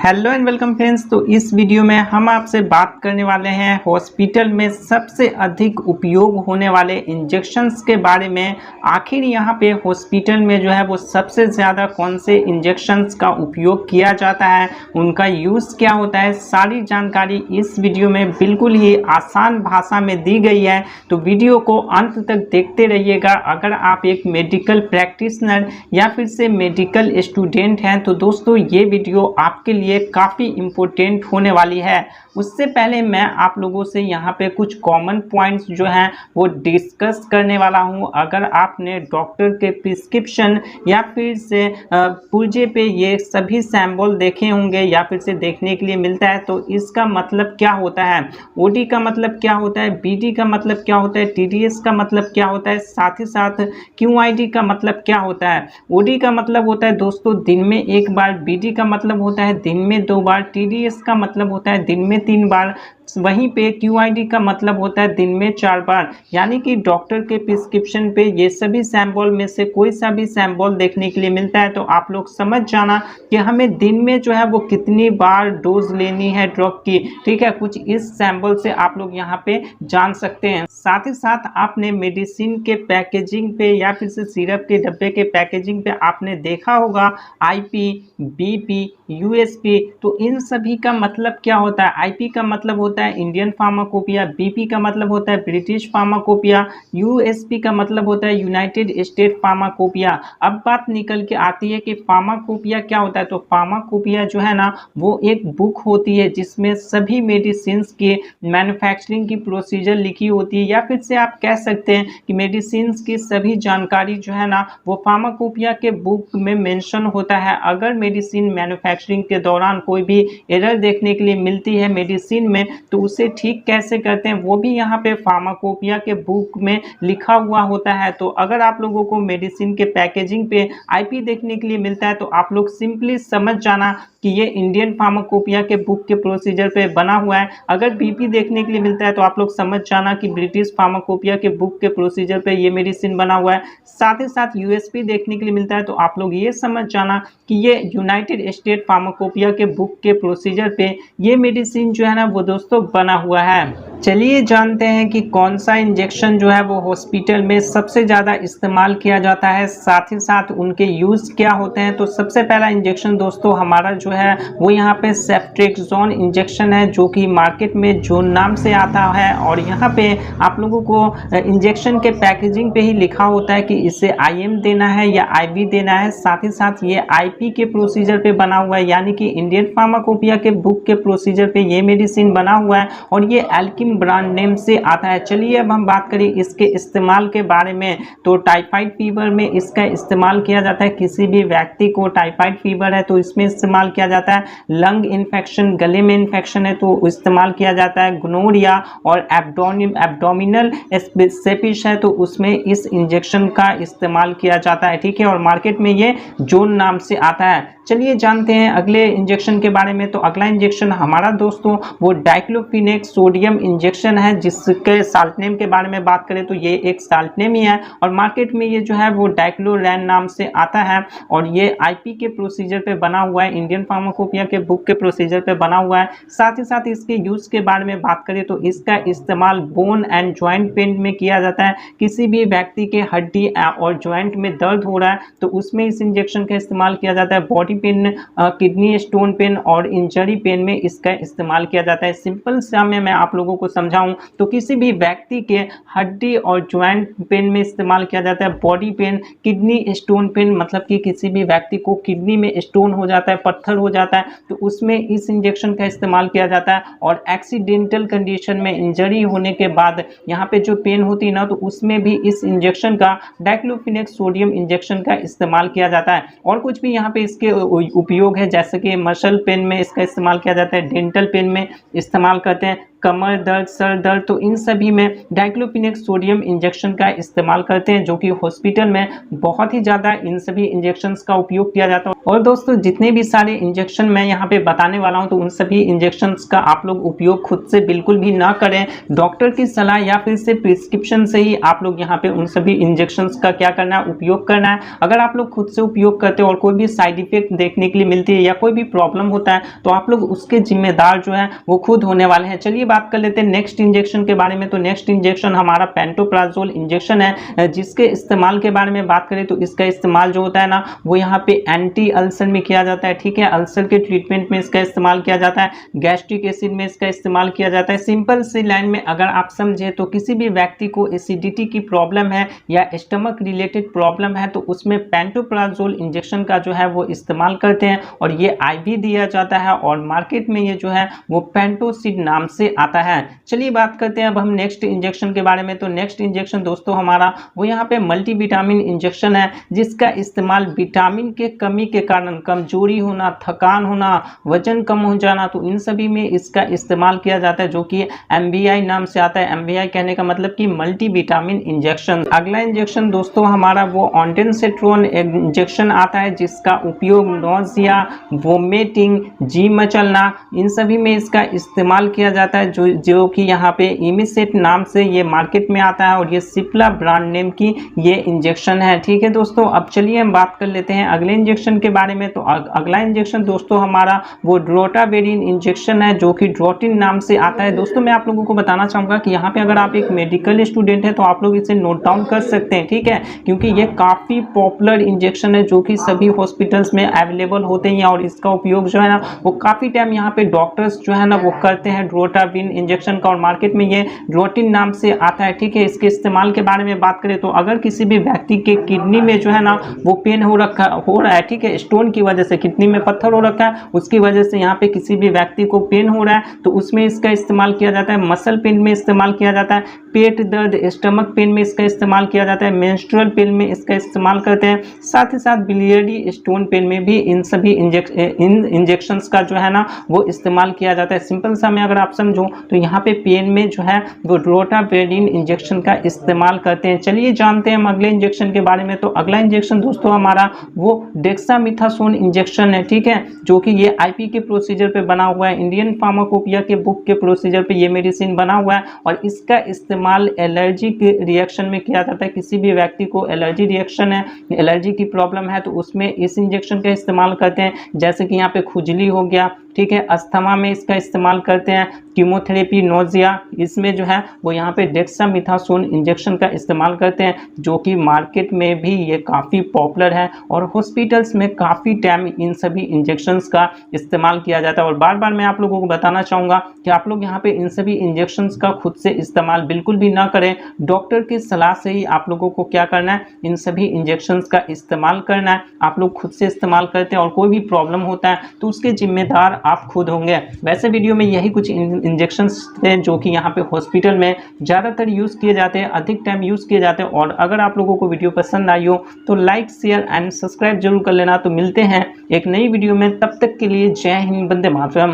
Hello and welcome friends. तो इस video में हम आपसे बात करने वाले हैं हॉस्पिटल में सबसे अधिक उपयोग होने वाले इंजेक्शंस के बारे में। आखिर यहाँ पे हॉस्पिटल में जो है वो सबसे ज़्यादा कौन से इंजेक्शंस का उपयोग किया जाता है, उनका यूज़ क्या होता है, सारी जानकारी इस वीडियो में बिल्कुल ही आसान भाषा में दी गई है। तो वीडियो को अंत तक देखते रहिएगा। अगर आप एक मेडिकल प्रैक्टिशनर या फिर से मेडिकल स्टूडेंट हैं तो दोस्तों ये वीडियो आपके लिए काफ़ी इम्पोर्टेंट होने वाली है। उससे पहले मैं आप लोगों से यहाँ पे कुछ कॉमन पॉइंट्स जो हैं वो डिस्कस करने वाला हूँ। अगर आपने डॉक्टर के प्रिस्क्रिप्शन या फिर से पुर्जे पे ये सभी सैंबल देखे होंगे या फिर से देखने के लिए मिलता है तो इसका मतलब क्या होता है, ओडी का मतलब क्या होता है, बीडी का मतलब क्या होता है, टीडीएस का मतलब क्या होता है, साथ ही साथ क्यूआईडी का मतलब क्या होता है। ओडी का मतलब होता है दोस्तों दिन में एक बार, बीडी का मतलब होता है दिन में 2 बार, टीडीएस का मतलब होता है दिन में 3 बार, वहीं पे क्यूआईडी का मतलब होता है दिन में 4 बार। यानी कि डॉक्टर के प्रिस्क्रिप्शन पे ये सभी सैंपल में से कोई सा भी सैंपल देखने के लिए मिलता है तो आप लोग समझ जाना कि हमें दिन में जो है वो कितनी बार डोज लेनी है ड्रग की। ठीक है, कुछ इस सैंपल से आप लोग यहाँ पे जान सकते हैं। साथ ही साथ आपने मेडिसिन के पैकेजिंग पे या फिर से सिरप के डब्बे के पैकेजिंग पे आपने देखा होगा आईपी, बीपी, यूएसपी। तो इन सभी का मतलब क्या होता है। आईपी का मतलब होता है इंडियन फार्माकोपिया, बीपी का मतलब होता है ब्रिटिश फार्माकोपिया, यूएसपी का मतलब होता है यूनाइटेड स्टेट फार्माकोपिया। अब बात निकल के आती है कि फार्माकोपिया क्या होता है। तो फार्माकोपिया जो है ना वो एक बुक होती है जिसमें सभी मेडिसिन के मैन्युफैक्चरिंग की प्रोसीजर लिखी होती है, या फिर से आप कह सकते हैं कि मेडिसिन की सभी जानकारी जो है ना वो फार्माकोपिया के बुक में मेंशन होता है। अगर मेडिसिन मैन्युफैक्चरिंग के दौरान कोई भी एरर देखने के लिए मिलती है मेडिसिन में तो उसे ठीक कैसे करते हैं वो भी यहाँ पे फार्माकोपिया के बुक में लिखा हुआ होता है। तो अगर आप लोगों को मेडिसिन के पैकेजिंग पे आईपी देखने के लिए मिलता है तो आप लोग सिंपली समझ जाना कि ये इंडियन फार्माकोपिया के बुक के प्रोसीजर पे बना हुआ है। अगर बीपी देखने के लिए मिलता है तो आप लोग समझ जाना कि ब्रिटिश फार्माकोपिया के बुक के प्रोसीजर पे ये मेडिसिन बना हुआ है। साथ ही साथ यूएसपी देखने के लिए मिलता है तो आप लोग ये समझ जाना कि ये यूनाइटेड स्टेट फार्माकोपिया के बुक के प्रोसीजर पे ये मेडिसिन जो है ना वो दोस्तों बना हुआ है। चलिए जानते हैं कि कौन सा इंजेक्शन जो है वो हॉस्पिटल में सबसे ज़्यादा इस्तेमाल किया जाता है, साथ ही साथ उनके यूज़ क्या होते हैं। तो सबसे पहला इंजेक्शन दोस्तों हमारा जो है वो यहाँ पे सेफ्ट्रेक्सोन इंजेक्शन है, जो कि मार्केट में जोन नाम से आता है। और यहाँ पे आप लोगों को इंजेक्शन के पैकेजिंग पे ही लिखा होता है कि इसे आईएम देना है या आईवी देना है। साथ ही साथ ये आईपी के प्रोसीजर पे बना हुआ है, यानी कि इंडियन फार्माकोपिया के बुक के प्रोसीजर पे ये मेडिसिन बना हुआ है और ये एल्किम ब्रांड नेम से आता है। चलिए अब हम बात करें इसके इस्तेमाल के बारे में। तो टाइफाइड फीवर में इसका इस्तेमाल किया जाता है। किसी भी व्यक्ति को टाइफाइड फीवर है तो इसमें इस्तेमाल किया जाता है। लंग इन्फेक्शन, गले में इन्फेक्शन है तो इस्तेमाल किया जाता है। गोनोरिया और एब्डोमिनल सेपिस है तो उसमें इस इंजेक्शन का इस्तेमाल किया जाता है। ठीक है, और मार्केट में ये जोन नाम से आता है। चलिए जानते हैं अगले इंजेक्शन के बारे में। तो अगला इंजेक्शन हमारा दोस्तों वो डाइक्लोफिनेक सोडियम इंजेक्शन है, जिसके साल्ट नेम के बारे में बात करें तो ये एक साल्ट नेम ही है और मार्केट में ये जो है वो डाइक्लोरैन नाम से आता है और ये आईपी के प्रोसीजर पे बना हुआ है, इंडियन फार्माकोपिया के बुक के प्रोसीजर पे बना हुआ है। साथ ही साथ इसके यूज के बारे में बात करें तो इसका इस्तेमाल बोन एंड ज्वाइंट पेन में किया जाता है। किसी भी व्यक्ति के हड्डी और ज्वाइंट में दर्द हो रहा है तो उसमें इस इंजेक्शन का इस्तेमाल किया जाता है। Body pain, kidney stone pain और इंजरी पेन में इसका इस्तेमाल किया जाता है। सिंपल सा में मैं आप लोगों को समझाऊं तो किसी भी व्यक्ति के हड्डी और ज्वाइंट पेन में इस्तेमाल किया जाता है। Body pain, kidney stone pain मतलब कि किसी भी व्यक्ति को किडनी में स्टोन हो जाता है, पत्थर हो जाता है तो उसमें इस इंजेक्शन का इस्तेमाल किया जाता है। और एक्सीडेंटल कंडीशन में इंजरी होने के बाद यहाँ पे जो पेन होती है ना तो उसमें भी इस इंजेक्शन का डाइक्लोफिनेक सोडियम इंजेक्शन का इस्तेमाल किया जाता है। और कुछ भी यहाँ पे इसके उपयोग है, जैसे कि मसल पेन में इसका इस्तेमाल किया जाता है, डेंटल पेन में इस्तेमाल करते हैं, कमर दर्द, सर दर्द, तो इन सभी में डाइक्लोफिनेक सोडियम इंजेक्शन का इस्तेमाल करते हैं, जो कि हॉस्पिटल में बहुत ही ज़्यादा इन सभी इंजेक्शंस का उपयोग किया जाता है। और दोस्तों जितने भी सारे इंजेक्शन मैं यहाँ पे बताने वाला हूँ, तो उन सभी इंजेक्शंस का आप लोग उपयोग खुद से बिल्कुल भी ना करें। डॉक्टर की सलाह या फिर से प्रिस्क्रिप्शन से ही आप लोग यहाँ पे उन सभी इंजेक्शंस का क्या करना है, उपयोग करना है। अगर आप लोग खुद से उपयोग करते हो और कोई भी साइड इफेक्ट देखने के लिए मिलती है या कोई भी प्रॉब्लम होता है, तो आप लोग उसके जिम्मेदार जो है वो खुद होने वाले हैं। चलिए बात कर लेते हैं नेक्स्ट इंजेक्शन के बारे में। तो नेक्स्ट इंजेक्शन हमारा पेंटोप्राजोल इंजेक्शन है, जिसके इस्तेमाल के बारे में बात करें तो इसका इस्तेमाल जो होता है ना, वो यहाँ पे एंटी अल्सर में किया जाता है। ठीक है, अल्सर के ट्रीटमेंट में इसका इस्तेमाल किया जाता है, गैस्ट्रिक एसिड में इसका इस्तेमाल किया जाता है। सिंपल सी लाइन में अगर आप समझे तो किसी भी व्यक्ति को एसिडिटी की प्रॉब्लम है या स्टमक रिलेटेड प्रॉब्लम है, तो उसमें पेंटोप्राजोल इंजेक्शन का जो है वो इस्तेमाल करते हैं, और ये आईवी दिया जाता है, और मार्केट में ये जो है वो पेंटोसिड नाम से आता है। चलिए बात करते हैं अब हम नेक्स्ट इंजेक्शन के बारे में। तो नेक्स्ट इंजेक्शन दोस्तों हमारा वो यहाँ पे मल्टीविटामिन इंजेक्शन है, जिसका इस्तेमाल विटामिन के कमी के कारण कमजोरी होना, थकान होना, वजन कम हो जाना, तो इन सभी में इसका इस्तेमाल किया जाता है, जो कि एमवीआई नाम से आता है। एमवीआई कहने का मतलब कि मल्टीविटामिन इंजेक्शन। अगला इंजेक्शन दोस्तों हमारा वो ऑन्डेंसेट्रोन इंजेक्शन आता है, जिसका उपयोग नोजिया, वोमिटिंग, जी मचलना, इन सभी में इसका इस्तेमाल किया जाता है, जो कि यहाँ पे इमिसेट नाम से ये मार्केट में आता है, और ये सिप्ला ब्रांड नेम की ये इंजेक्शन है। ठीक है दोस्तों, अब चलिए हम बात कर लेते हैं अगले इंजेक्शन के बारे में। तो अगला इंजेक्शन दोस्तों हमारा वो ड्रोटावेरिन इंजेक्शन है, जो कि ड्रोटिन नाम से आता है। दोस्तों मैं आप लोगों को बताना चाहूँगा कि यहाँ पे अगर आप एक मेडिकल स्टूडेंट है तो आप लोग इसे नोट डाउन कर सकते हैं। ठीक है, क्योंकि ये काफ़ी पॉपुलर इंजेक्शन है, जो कि सभी हॉस्पिटल्स में अवेलेबल होते हैं, और इसका उपयोग जो है ना वो काफ़ी टाइम यहाँ पे डॉक्टर्स जो है ना वो करते हैं ड्रोटाविन इंजेक्शन का, और मार्केट में ये ड्रोटिन नाम से आता है। ठीक है, इसके इस्तेमाल के बारे में बात करें तो अगर किसी भी व्यक्ति के किडनी में जो है ना वो पेन हो रहा है, ठीक है, स्टोन की वजह से किडनी में पत्थर हो रखा है, उसकी वजह से यहाँ पे किसी भी व्यक्ति को पेन हो रहा है, तो उसमें इसका इस्तेमाल किया जाता है। मसल पेन में इस्तेमाल किया जाता है, पेट दर्द, स्टमक पेन में इसका इस्तेमाल किया जाता है, मेंस्ट्रुअल पेन में इसका इस्तेमाल करते हैं, साथ ही साथ बिलियरी स्टोन पेन में भी इन सभी इंजेक्शंस का जो है ना वो इस्तेमाल किया जाता है। सिंपल सा में अगर आप समझो तो यहाँ पे पेन में जो है वो ड्रोटावेरिन इंजेक्शन का इस्तेमाल करते हैं। चलिए जानते हैं हम अगले इंजेक्शन के बारे में। तो अगला इंजेक्शन दोस्तों हमारा वो डेक्सामेथासोन इंजेक्शन है। ठीक है, जो कि ये आईपी के प्रोसीजर पे बना हुआ है, इंडियन फार्माकोपिया के बुक के प्रोसीजर पे ये मेडिसिन बना हुआ है, और इसका इस्तेमाल एलर्जी के रिएक्शन में किया जाता है। किसी भी व्यक्ति को एलर्जी रिएक्शन है, एलर्जी की प्रॉब्लम है, तो उसमें इस इंजेक्शन का इस्तेमाल करते हैं। जैसे कि यहाँ पे खुजली हो गया, ठीक है, अस्थमा में इसका इस्तेमाल करते हैं, कीमोथेरेपी, नोजिया, इसमें जो है वो यहाँ पे डेक्सामेथासोन इंजेक्शन का इस्तेमाल करते हैं, जो कि मार्केट में भी ये काफ़ी पॉपुलर है, और हॉस्पिटल्स में काफ़ी टाइम इन सभी इंजेक्शंस का इस्तेमाल किया जाता है। और बार बार मैं आप लोगों को बताना चाहूँगा कि आप लोग यहाँ पे इन सभी इंजेक्शंस का खुद से इस्तेमाल बिल्कुल भी ना करें। डॉक्टर की सलाह से ही आप लोगों को क्या करना है, इन सभी इंजेक्शंस का इस्तेमाल करना है। आप लोग खुद से इस्तेमाल करते हैं और कोई भी प्रॉब्लम होता है तो उसके जिम्मेदार आप खुद होंगे। वैसे वीडियो में यही कुछ इंजेक्शंस थे जो कि यहाँ पे हॉस्पिटल में ज़्यादातर यूज़ किए जाते हैं, अधिक टाइम यूज़ किए जाते हैं। और अगर आप लोगों को वीडियो पसंद आई हो तो लाइक, शेयर एंड सब्सक्राइब जरूर कर लेना। तो मिलते हैं एक नई वीडियो में, तब तक के लिए जय हिंद, वंदे मातरम।